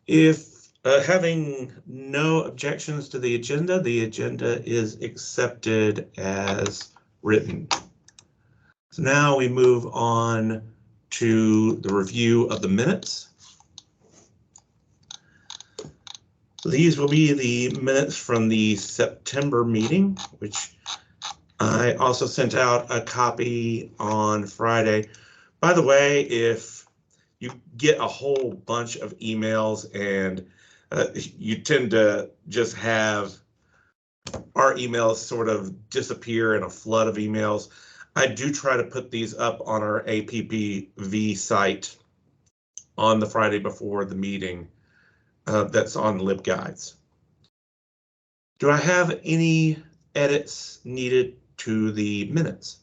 If having no objections to the agenda is accepted as written. So now we move on to the review of the minutes. So these will be the minutes from the September meeting, which I also sent out a copy on Friday. By the way, if you get a whole bunch of emails and you tend to just have our emails sort of disappear in a flood of emails, I do try to put these up on our APPV site on the Friday before the meeting. That's on LibGuides. Do I have any edits needed to the minutes?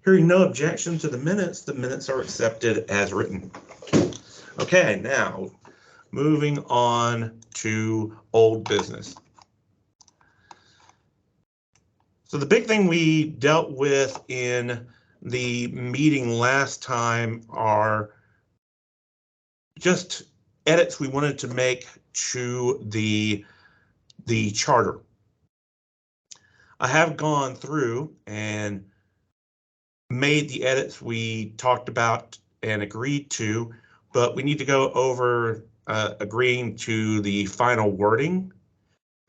Hearing no objection to the minutes are accepted as written. Okay, now moving on to old business. So the big thing we dealt with in the meeting last time are just edits we wanted to make to the charter. I have gone through and made the edits we talked about and agreed to, but we need to go over agreeing to the final wording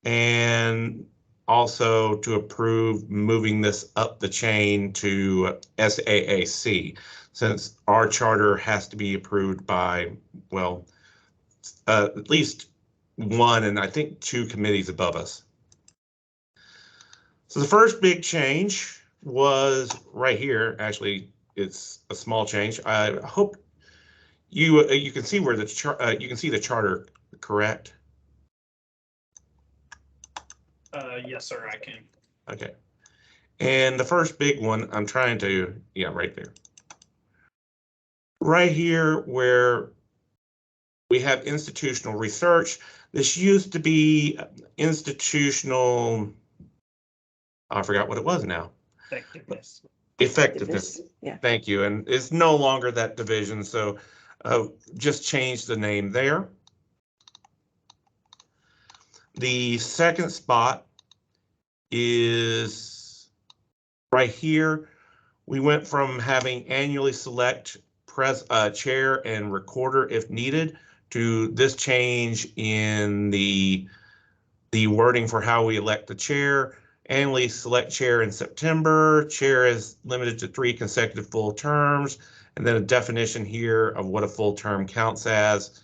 and also to approve moving this up the chain to SAAC, since our charter has to be approved by, well, at least one and I think two committees above us. So the first big change was right here. Actually, it's a small change. I hope you can see where the you can see the charter, correct? Yes, sir, I can. Okay. And the first big one, I'm trying to, yeah, right there. Right here where we have institutional research. This used to be institutional, I forgot what it was now. Effectiveness. Effectiveness. Yeah. Thank you. And it's no longer that division, so just change the name there. The second spot is right here. We went from having annually select chair and recorder if needed to this change in the wording for how we elect the chair. Annually select chair in September. Chair is limited to 3 consecutive full terms, and then a definition here of what a full term counts as.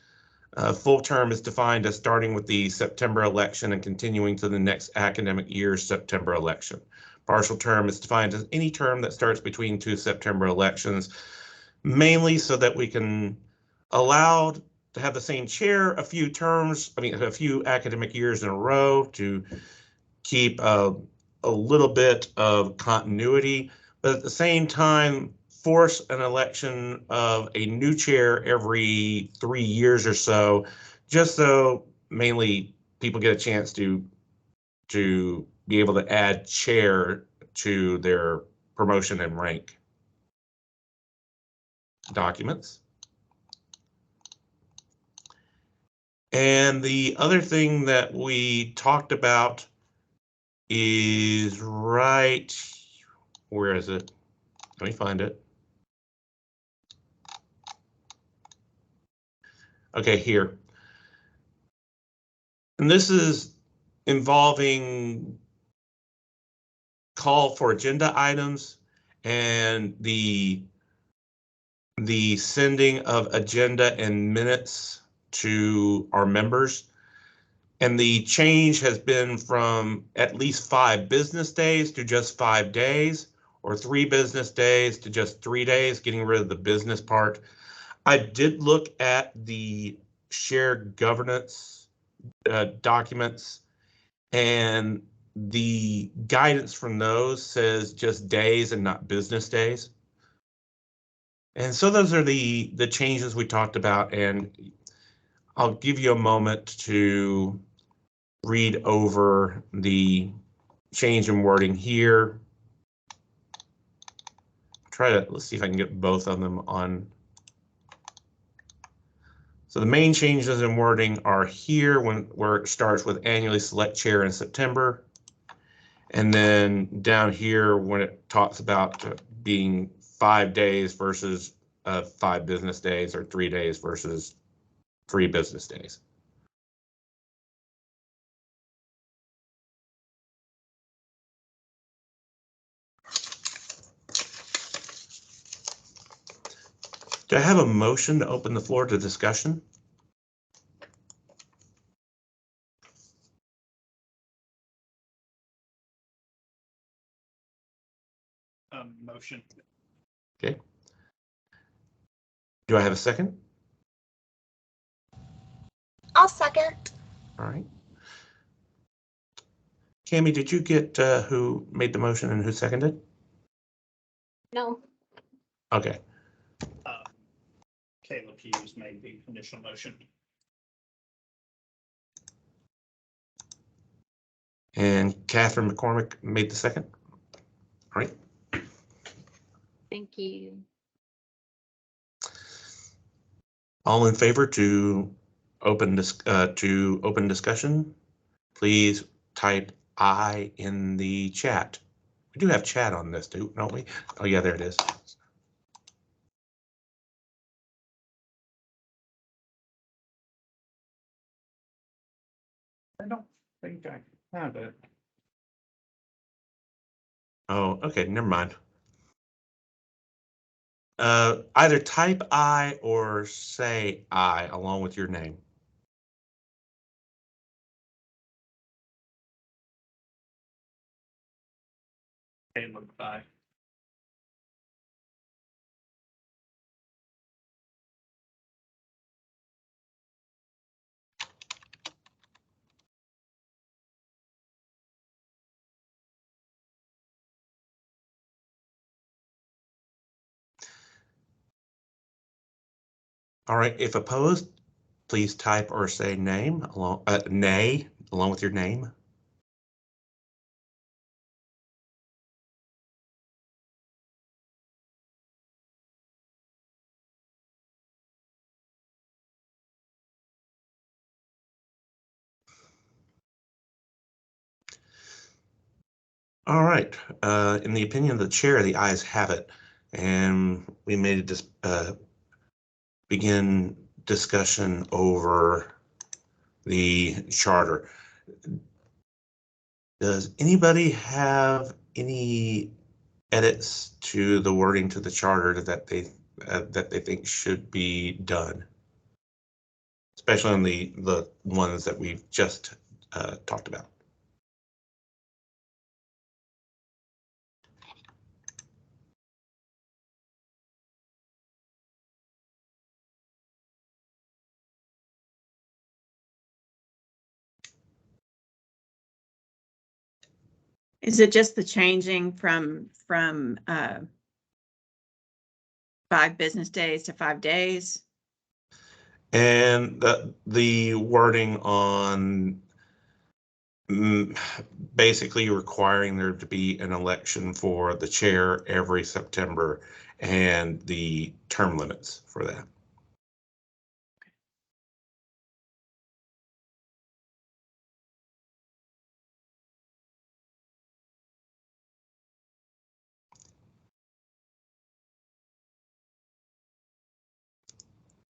Full term is defined as starting with the September election and continuing to the next academic year's September election. Partial term is defined as any term that starts between 2 September elections, mainly so that we can allow to have the same chair a few terms, a few academic years in a row to keep a little bit of continuity, but at the same time, force an election of a new chair every 3 years or so, just so mainly people get a chance to be able to add chair to their promotion and rank documents. And the other thing that we talked about is right, where is it? Let me find it. Okay, here. And this is involving call for agenda items and the sending of agenda and minutes to our members. And the change has been from at least 5 business days to just 5 days, or 3 business days to just 3 days, getting rid of the business part. I did look at the shared governance documents, and the guidance from those says just days and not business days. And so those are the changes we talked about, and I'll give you a moment to read over the change in wording here. let's see if I can get both of them on. So the main changes in wording are here where it starts with annually select chair in September. And then down here when it talks about being 5 days versus 5 business days, or 3 days versus 3 business days. Do I have a motion to open the floor to discussion? Motion. Okay. Do I have a second? I'll second. All right. Cami, did you get who made the motion and who seconded? No. Okay. Caleb Hughes made the initial motion. And Catherine McCormick made the second. All right. Thank you. All in favor to open discussion, please type I in the chat. We do have chat on this, don't we? Oh yeah, there it is. I don't think I have it. Oh, okay, never mind. Either type I or say I along with your name. Caleb, aye. All right, if opposed, please type or say name along nay along with your name. All right, in the opinion of the chair, the ayes have it, and we made this begin discussion over the charter. Does anybody have any edits to the wording to the charter that they think should be done, especially on the ones that we've just talked about? Is it just the changing from 5 business days to 5 days? And the wording on basically requiring there to be an election for the chair every September and the term limits for that.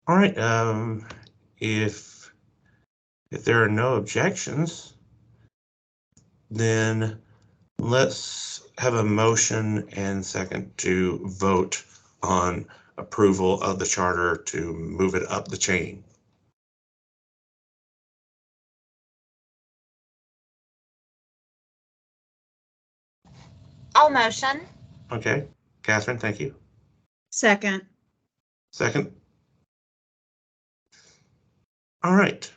All right, if there are no objections, then let's have a motion and second to vote on approval of the charter to move it up the chain. I'll motion. Okay, Catherine, thank you. Second. Second. All right.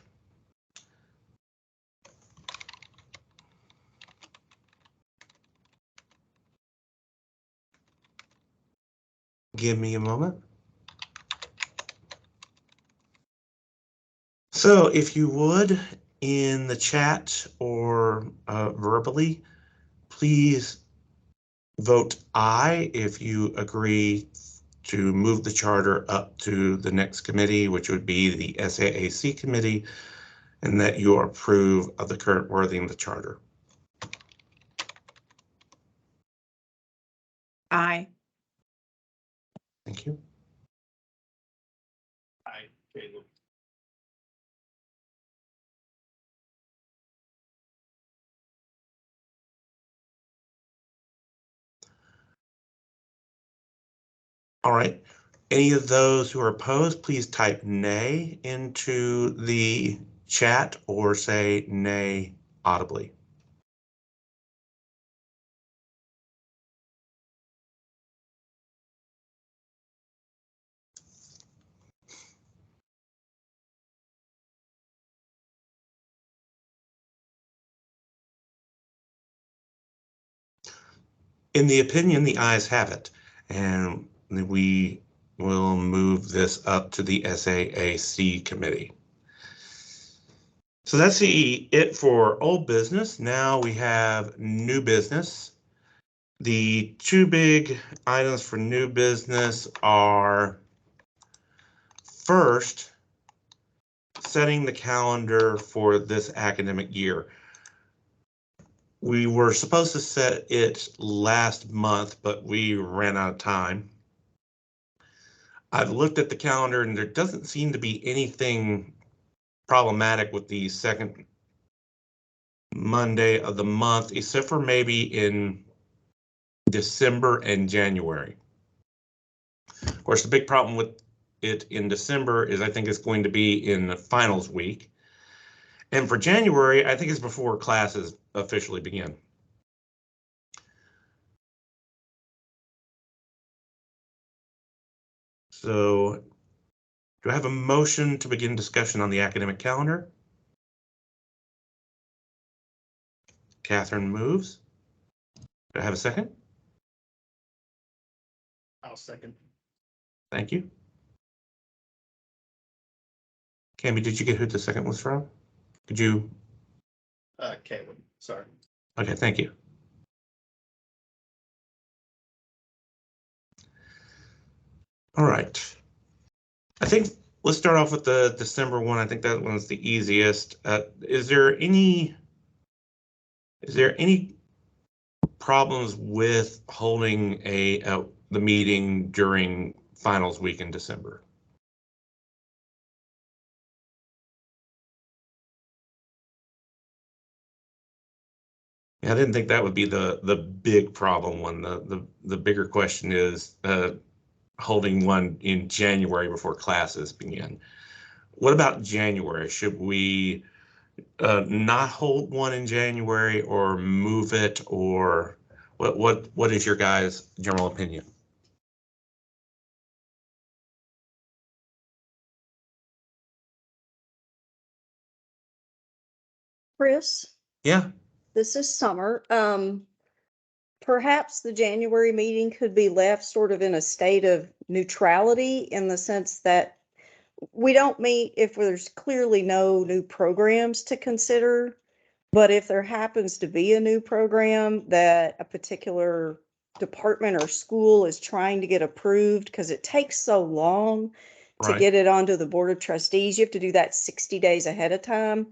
Give me a moment. So if you would, in the chat or verbally, please vote aye if you agree to move the charter up to the next committee, which would be the SAAC committee, and that you approve of the current wording of the charter. Aye. Thank you. Aye, Caleb. All right. Any of those who are opposed, please type nay into the chat or say nay audibly. In the opinion, the ayes have it, and we will move this up to the SAAC committee. So that's it for old business. Now we have new business. The two big items for new business are first, setting the calendar for this academic year. We were supposed to set it last month, but we ran out of time. I've looked at the calendar and there doesn't seem to be anything problematic with the second Monday of the month, except for maybe in December and January. Of course, the big problem with it in December is I think it's going to be in the finals week. And for January, I think it's before classes officially begin. So, do I have a motion to begin discussion on the academic calendar? Catherine moves. Do I have a second? I'll second. Thank you. Cammy, did you get who the second was from? Could you? Caleb, sorry. Okay, thank you. All right. I think let's start off with the December one. I think that one's the easiest. Is there any problems with holding the meeting during finals week in December? Yeah, I didn't think that would be the big problem one. The bigger question is holding one in January before classes begin. What about January? Should we not hold one in January or move it, or what is your guys' general opinion? Chris, Yeah, this is Summer. Perhaps the January meeting could be left sort of in a state of neutrality in the sense that we don't meet if there's clearly no new programs to consider. But if there happens to be a new program that a particular department or school is trying to get approved, because it takes so long to right. get it onto the Board of Trustees, you have to do that 60 days ahead of time.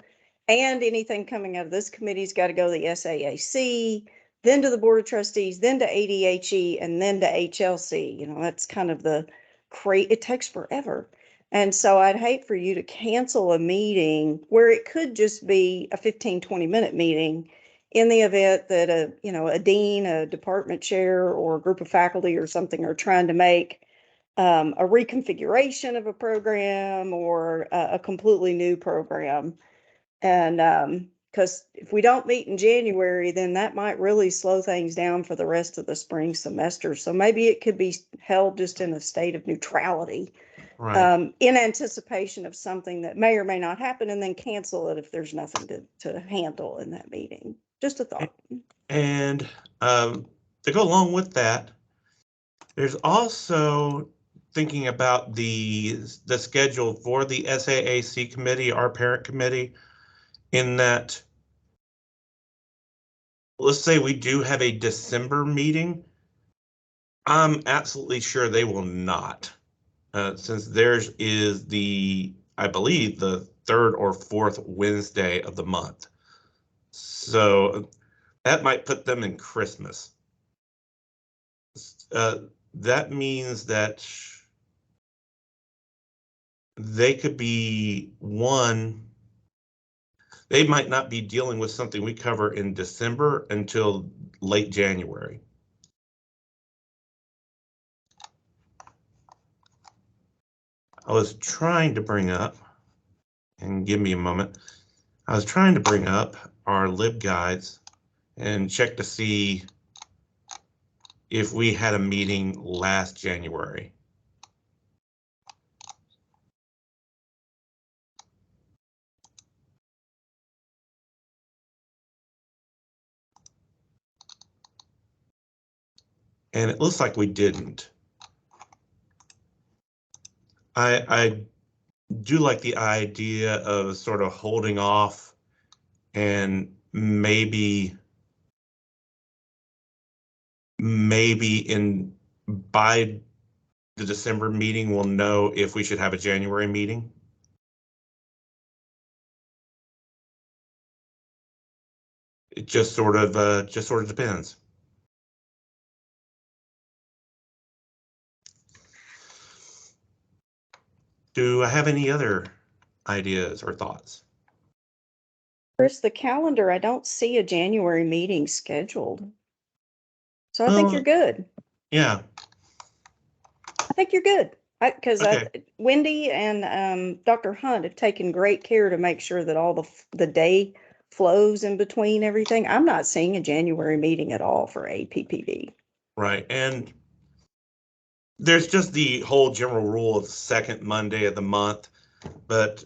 And anything coming out of this committee's got to go to the SAAC, then to the Board of Trustees, then to ADHE, and then to HLC. You know, that's kind of it takes forever. And so I'd hate for you to cancel a meeting where it could just be a 15-20-minute meeting in the event that a dean, a department chair, or a group of faculty or something are trying to make a reconfiguration of a program or a completely new program. And because if we don't meet in January, then that might really slow things down for the rest of the spring semester. So maybe it could be held just in a state of neutrality. Right. In anticipation of something that may or may not happen, and then cancel it if there's nothing to handle in that meeting. Just a thought. And to go along with that, there's also thinking about the schedule for the SAAC committee, our parent committee, in that, let's say we do have a December meeting. I'm absolutely sure they will not, since theirs is I believe, the third or fourth Wednesday of the month. So that might put them in Christmas. That means that they could be they might not be dealing with something we cover in December until late January. I was trying to bring up, and give me a moment, I was trying to bring up our LibGuides and check to see if we had a meeting last January. And it looks like we didn't. I do like the idea of sort of holding off and maybe by the December meeting, we'll know if we should have a January meeting. It just sort of depends. Do I have any other ideas or thoughts? Chris, the calendar, I don't see a January meeting scheduled. So I think you're good. Yeah. I think you're good. Because Okay. Wendy and Dr. Hunt have taken great care to make sure that all the day flows in between everything. I'm not seeing a January meeting at all for APPV. Right. And there's just the whole general rule of the second Monday of the month. But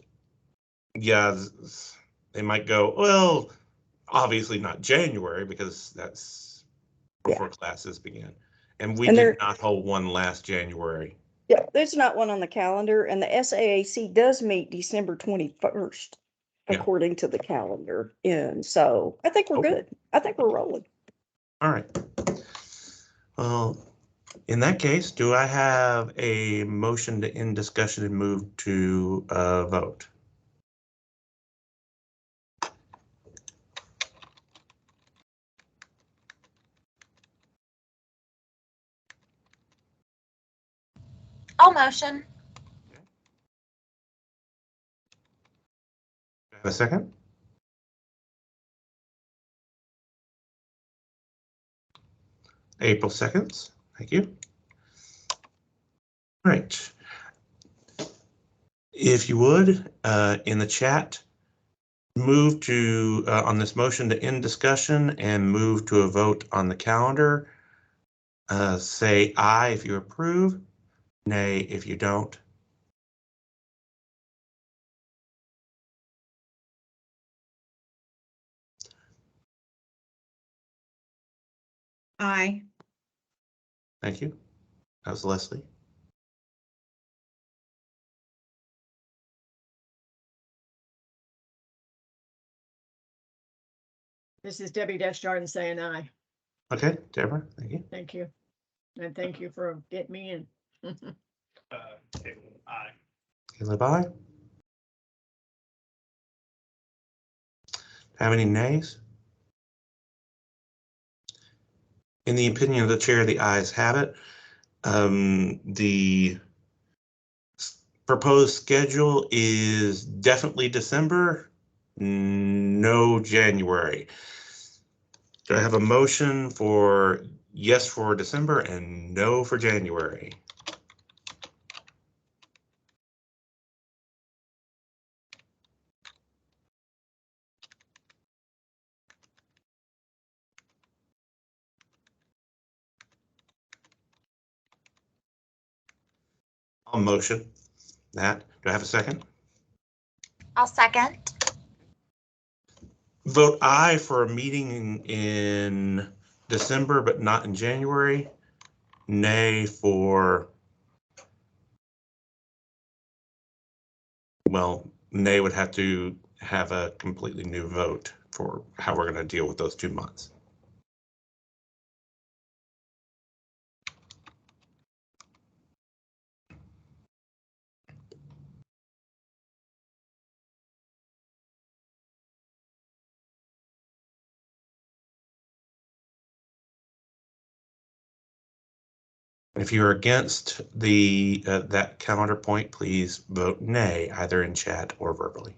yeah, they might go, well, obviously not January because that's before classes begin. And we did not hold one last January. Yeah, there's not one on the calendar, and the SAAC does meet December 21st, according to the calendar. And so I think we're good. I think we're rolling. All right. Well, in that case, do I have a motion to end discussion and move to a vote? I'll motion. Have a second? April 2nd. Thank you. All right. If you would, in the chat, move to, on this motion to end discussion and move to a vote on the calendar. Say aye if you approve, nay if you don't. Aye. Thank you. That was Leslie. This is Debbie Desjardins saying aye. Okay, Deborah, thank you. Thank you. And thank you for getting me in. Caleb, aye. Caleb, aye. Have any nays? In the opinion of the chair, the ayes have it. The proposed schedule is definitely December, no January. Do I have a motion for yes for December and no for January? I'll motion that. Do I have a second? I'll second. Vote aye for a meeting in December, but not in January. Nay for, well, nay would have to have a completely new vote for how we're going to deal with those 2 months. If you're against the that calendar point, please vote nay, either in chat or verbally.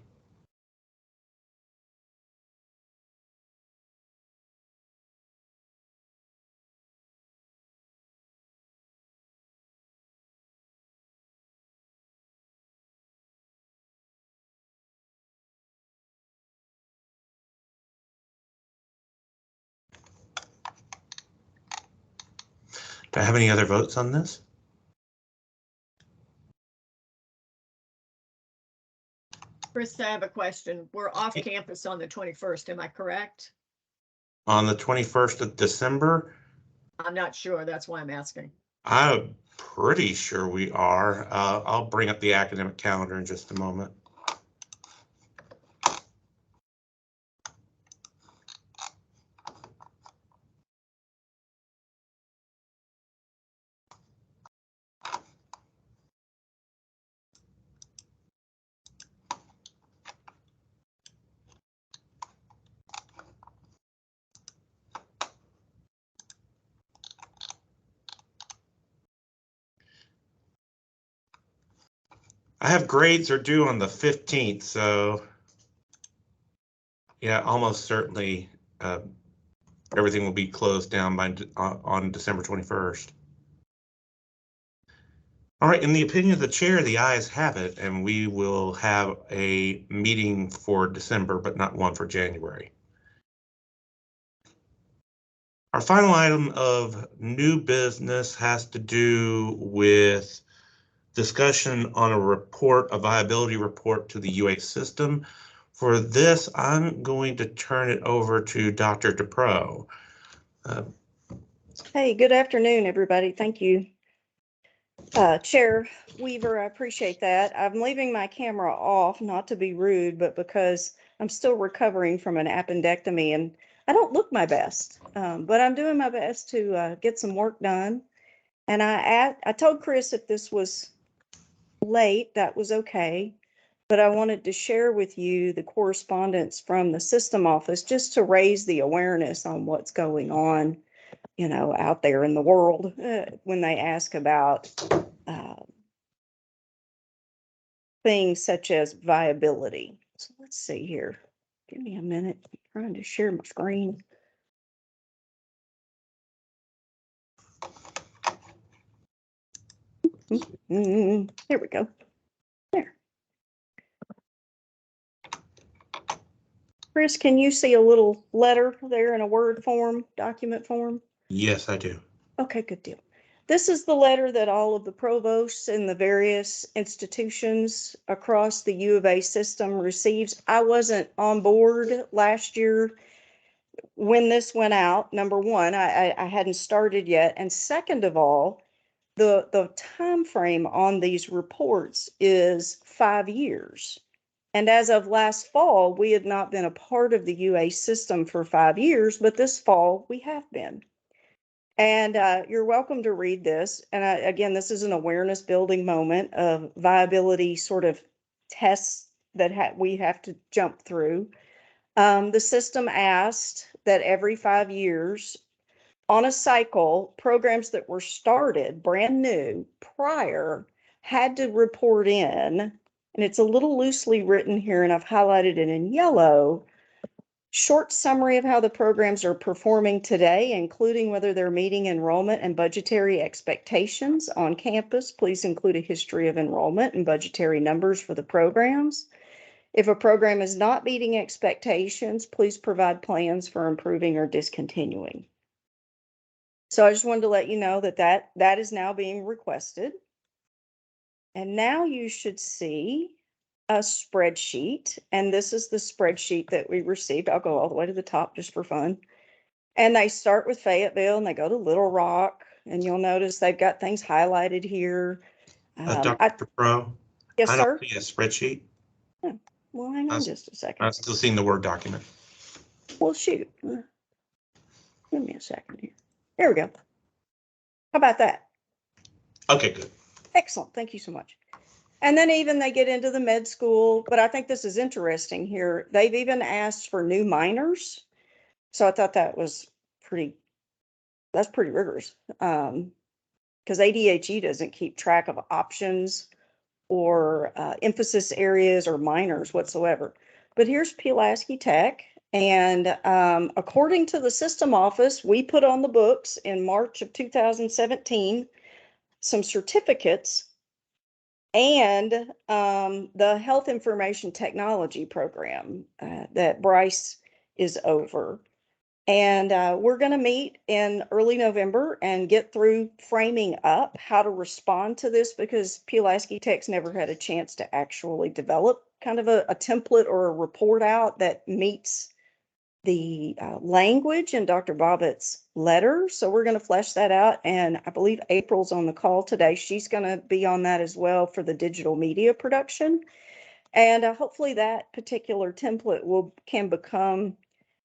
Do I have any other votes on this? Chris, I have a question. We're off campus on the 21st, am I correct? On the 21st of December, I'm not sure. That's why I'm asking. I'm pretty sure we are. I'll bring up the academic calendar in just a moment. I have grades are due on the 15th, so yeah, almost certainly everything will be closed down by on December 21st. All right, in the opinion of the chair, the ayes have it, and we will have a meeting for December, but not one for January. Our final item of new business has to do with discussion on a report, a viability report to the UA system. For this, I'm going to turn it over to Dr. DePro. Hey, good afternoon, everybody. Thank you. Chair Weaver, I appreciate that. I'm leaving my camera off, not to be rude, but because I'm still recovering from an appendectomy and I don't look my best, but I'm doing my best to get some work done. And I told Chris if this was late, that was okay. But I wanted to share with you the correspondence from the system office just to raise the awareness on what's going on, you know, out there in the world when they ask about things such as viability. So let's see here. Give me a minute. I'm trying to share my screen. Here we go. There. Chris, can you see a little letter there in a Word form, document form? Yes, I do. Okay, good deal. This is the letter that all of the provosts in the various institutions across the U of A system receives. I wasn't on board last year when this went out. Number one, I hadn't started yet. And second of all, the time frame on these reports is 5 years. And as of last fall, we had not been a part of the UA system for 5 years, but this fall we have been. And you're welcome to read this. And again, this is an awareness building moment of viability sort of tests that we have to jump through. The system asked that every 5 years on a cycle, programs that were started brand new prior had to report in, and it's a little loosely written here, and I've highlighted it in yellow, short summary of how the programs are performing today, including whether they're meeting enrollment and budgetary expectations on campus. Please include a history of enrollment and budgetary numbers for the programs. If a program is not meeting expectations, please provide plans for improving or discontinuing. So I just wanted to let you know that is now being requested. And now you should see a spreadsheet. And this is the spreadsheet that we received. I'll go all the way to the top just for fun. And they start with Fayetteville and they go to Little Rock. And you'll notice they've got things highlighted here. Dr. DePro, Yes, I sir. don't see a spreadsheet. Well, hang on just a I'm second. still seeing the Word document. Well, shoot. Give me a second here. There we go. How about that? Okay, good. Excellent. Thank you so much. And then even they get into the med school, but I think this is interesting here. They've even asked for new minors. So I thought that was that's pretty rigorous. because ADHE doesn't keep track of options or emphasis areas or minors whatsoever. But here's Pulaski Tech. And according to the system office, we put on the books in March of 2017 some certificates and the health information technology program that Bryce is over. And we're going to meet in early November and get through framing up how to respond to this, because Pulaski Tech's never had a chance to actually develop kind of a template or a report out that meets the language in Dr. Bobbitt's letter. So we're going to flesh that out. And I believe April's on the call today. She's going to be on that as well for the digital media production. And hopefully that particular template can become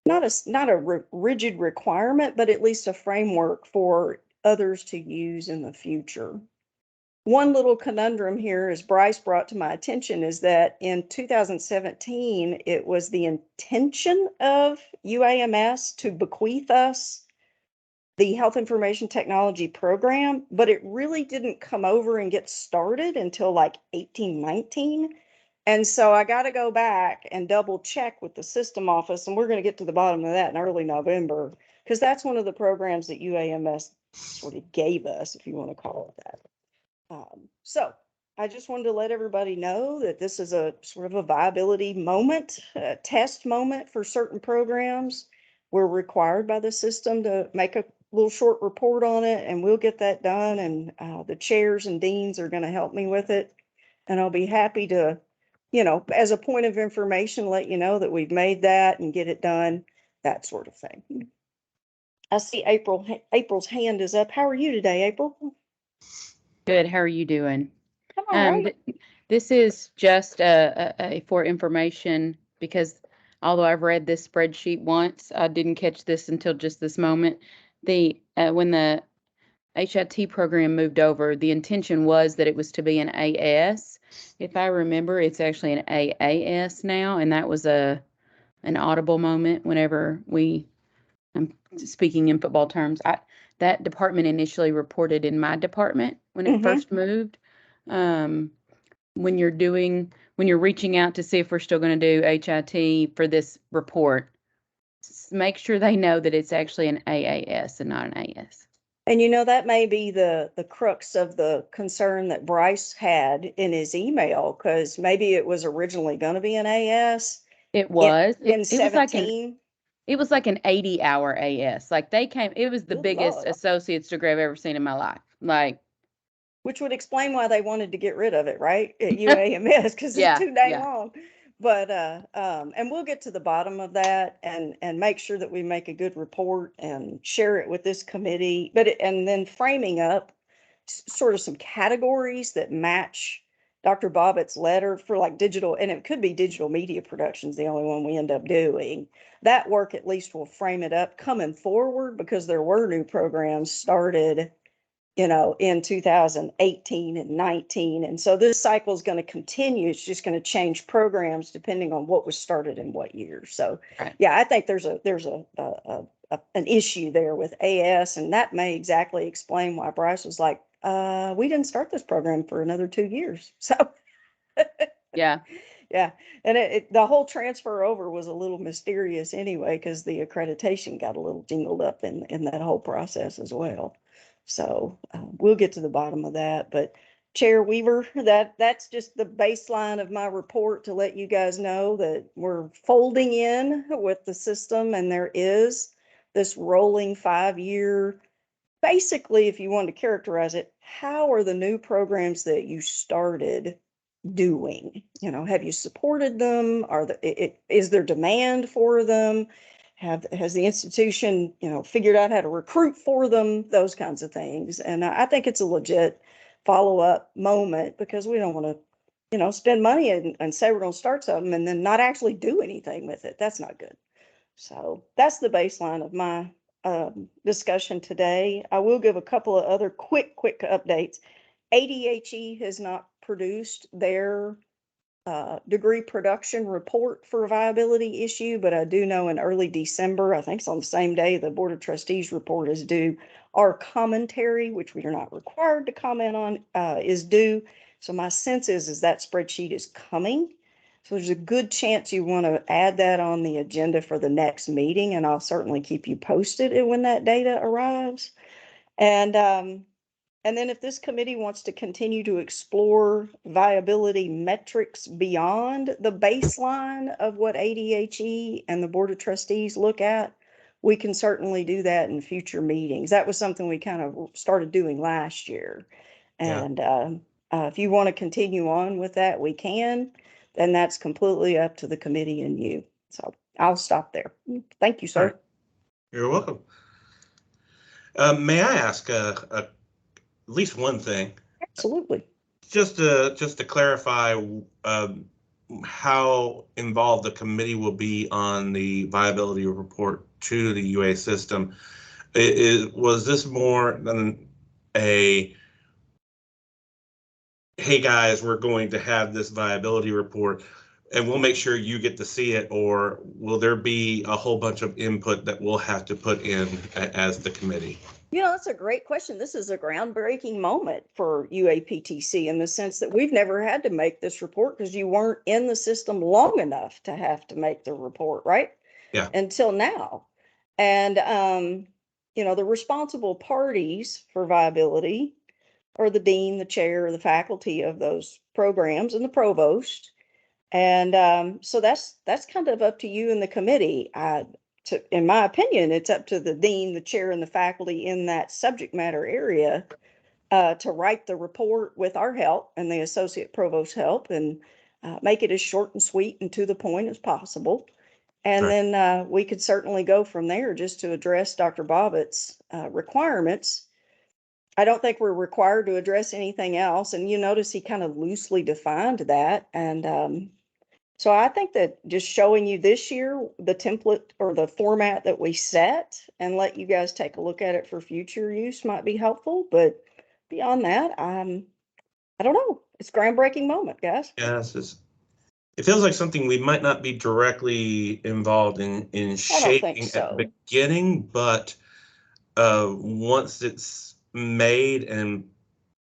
not a rigid requirement, but at least a framework for others to use in the future. One little conundrum here, as Bryce brought to my attention, is that in 2017, it was the intention of UAMS to bequeath us the Health Information Technology program, but it really didn't come over and get started until like 1819. And so I got to go back and double check with the system office, and we're going to get to the bottom of that in early November, because that's one of the programs that UAMS sort of gave us, if you want to call it that. So I just wanted to let everybody know that this is a sort of a viability moment, a test moment for certain programs. We're required by the system to make a little short report on it, and we'll get that done. And the chairs and deans are going to help me with it. And I'll be happy to, as a point of information, let you know that we've made that and get it done, that sort of thing. I see April's hand is up. How are you today, April? Good. How are you doing? I'm all right. This is just for information, because although I've read this spreadsheet once, I didn't catch this until just this moment. When the HIT program moved over, the intention was that it was to be an AS. If I remember, it's actually an AAS now, and that was an audible moment whenever I'm speaking in football terms. That department initially reported in my department when it first moved. When you're reaching out to see if we're still going to do HIT for this report, make sure they know that it's actually an AAS and not an AS. And that may be the crux of the concern that Bryce had in his email, because maybe it was originally going to be an AS. It was. In 17. It was like an 80-hour AS. Like it was the Good biggest Lord. associate's degree I've ever seen in my life. Which would explain why they wanted to get rid of it, right? At UAMS, because Yeah, it's too dang yeah. long. But and we'll get to the bottom of that and make sure that we make a good report and share it with this committee. And then framing up sort of some categories that match Dr. Bobbitt's letter for like digital, and it could be digital media productions, the only one we end up doing. That work at least will frame it up coming forward, because there were new programs started in 2018 and 19. And so this cycle is going to continue. It's just going to change programs depending on what was started in what year. So, Right. Yeah, I think there's an issue there with AS, and that may exactly explain why Bryce was like, we didn't start this program for another 2 years. So, Yeah. yeah. And the whole transfer over was a little mysterious anyway, because the accreditation got a little jingled up in that whole process as well. So we'll get to the bottom of that. But Chair Weaver, that's just the baseline of my report to let you guys know that we're folding in with the system, and there is this rolling 5-year. Basically, if you want to characterize it, how are the new programs that you started doing? Have you supported them? Is there demand for them? Has the institution, figured out how to recruit for them? Those kinds of things. And I think it's a legit follow-up moment, because we don't want to, spend money and say we're going to start something and then not actually do anything with it. That's not good. So that's the baseline of my discussion today. I will give a couple of other quick updates. ADHE has not produced their degree production report for a viability issue, but I do know in early December, I think it's on the same day the Board of Trustees report is due, Our commentary, which we are not required to comment on, is due. So my sense is that spreadsheet is coming. So there's a good chance you want to add that on the agenda for the next meeting, and I'll certainly keep you posted when that data arrives. And then if this committee wants to continue to explore viability metrics beyond the baseline of what ADHE and the Board of Trustees look at, we can certainly do that in future meetings. That was something we kind of started doing last year. Yeah. And if you want to continue on with that, we can. And that's completely up to the committee and you. So I'll stop there. Thank you, All sir. right. You're welcome. May I ask at least one thing? Absolutely. Just to clarify, how involved the committee will be on the viability report to the UA system. Was this more than a, hey guys, we're going to have this viability report and we'll make sure you get to see it, or will there be a whole bunch of input that we'll have to put in as the committee? That's a great question. This is a groundbreaking moment for UAPTC in the sense that we've never had to make this report because you weren't in the system long enough to have to make the report, right? Yeah. Until now. And, the responsible parties for viability are the dean, the chair, the faculty of those programs, and the provost. And so that's kind of up to you and the committee. In my opinion, it's up to the dean, the chair, and the faculty in that subject matter area to write the report with our help and the associate provost help, and make it as short and sweet and to the point as possible. And Right. then we could certainly go from there just to address Dr. Bobbitt's requirements. I don't think we're required to address anything else. And you notice he kind of loosely defined that. And so I think that just showing you this year the template or the format that we set and let you guys take a look at it for future use might be helpful. But beyond that, I don't know. It's a groundbreaking moment, guys. Yes, it feels like something we might not be directly involved in I don't think shaping at so. the beginning, but once it's made and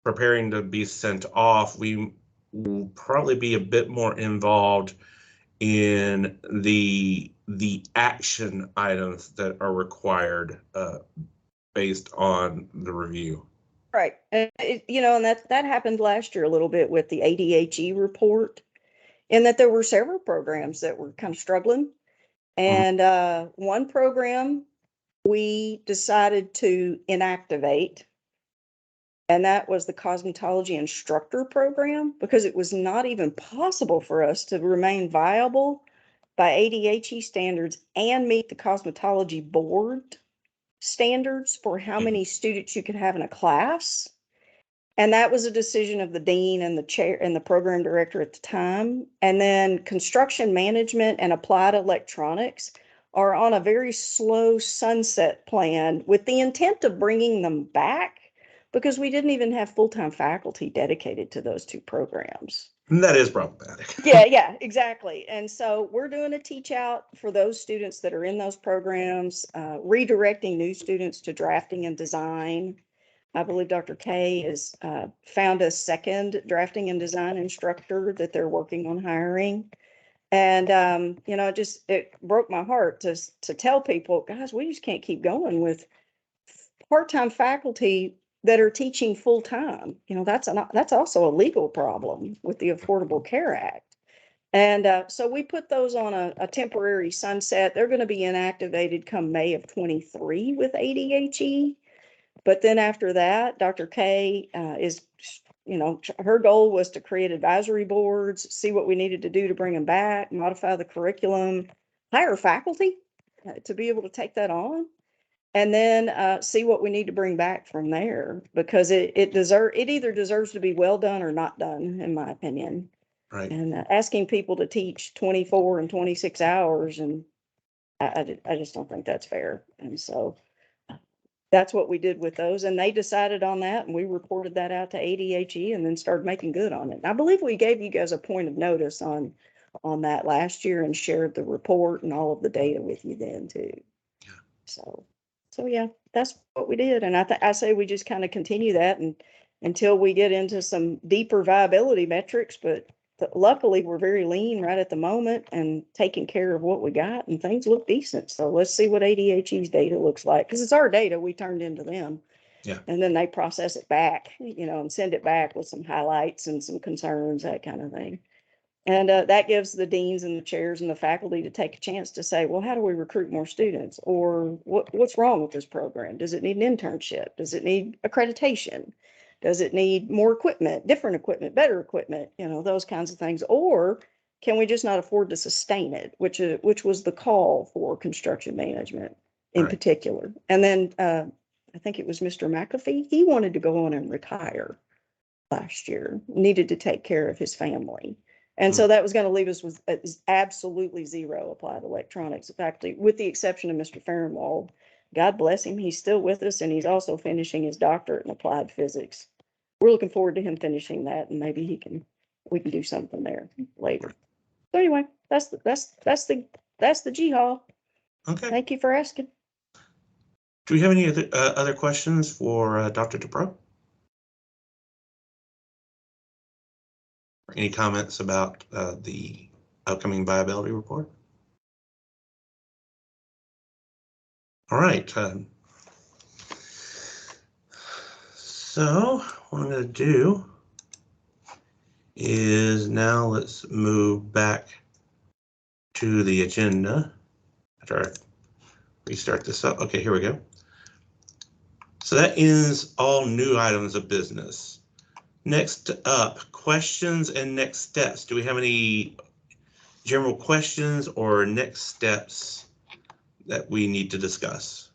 preparing to be sent off, we will probably be a bit more involved in the action items that are required based on the review. Right. And and that happened last year a little bit with the ADHE report, in that there were several programs that were kind of struggling. And one program we decided to inactivate, and that was the cosmetology instructor program, because it was not even possible for us to remain viable by ADHE standards and meet the cosmetology board standards for how many students you could have in a class. And that was a decision of the dean and the chair and the program director at the time. And then construction management and applied electronics are on a very slow sunset plan with the intent of bringing them back, because we didn't even have full-time faculty dedicated to those two programs. And that is problematic. Yeah, exactly. And so we're doing a teach out for those students that are in those programs, redirecting new students to drafting and design. I believe Dr. K has found a second drafting and design instructor that they're working on hiring. And, it broke my heart to tell people, guys, we just can't keep going with part-time faculty that are teaching full-time. That's also a legal problem with the Affordable Care Act. And so we put those on a temporary sunset. They're going to be inactivated come May of 23 with ADHE. But then after that, Dr. K her goal was to create advisory boards, see what we needed to do to bring them back, modify the curriculum, hire faculty to be able to take that on, and then see what we need to bring back from there, because it either deserves to be well done or not done, in my opinion. Right. And asking people to teach 24 and 26 hours, and I just don't think that's fair. And so that's what we did with those, and they decided on that, and we reported that out to ADHE and then started making good on it. And I believe we gave you guys a point of notice on that last year and shared the report and all of the data with you then too. Yeah. So So yeah, that's what we did. And I say we just kind of continue that and until we get into some deeper viability metrics, but luckily we're very lean right at the moment and taking care of what we got and things look decent. So let's see what ADHE's data looks like, because it's our data we turned into them. Yeah. And then they process it back, and send it back with some highlights and some concerns, that kind of thing. And that gives the deans and the chairs and the faculty to take a chance to say, well, how do we recruit more students? Or what's wrong with this program? Does it need an internship? Does it need accreditation? Does it need more equipment, different equipment, better equipment, those kinds of things? Or can we just not afford to sustain it, which was the call for construction management in Right. particular. And then I think it was Mr. McAfee. He wanted to go on and retire last year, needed to take care of his family. And so that was going to leave us with absolutely zero applied electronics. In fact, with the exception of Mr. Farrenwald, God bless him, he's still with us and he's also finishing his doctorate in applied physics. We're looking forward to him finishing that and maybe we can do something there later. So anyway, that's the G-Haul. Okay. Thank you for asking. Do we have any other questions for Dr. DePro? Any comments about the upcoming viability report? All right. So what I'm going to do is now let's move back to the agenda after I restart this up. Okay, here we go. So that ends all new items of business. Next up, questions and next steps. Do we have any general questions or next steps that we need to discuss?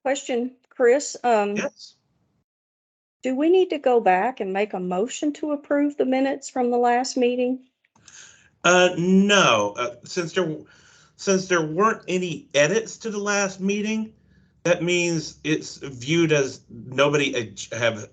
Question, Chris. Yes. Do we need to go back and make a motion to approve the minutes from the last meeting? No, since there weren't any edits to the last meeting, that means it's viewed as nobody has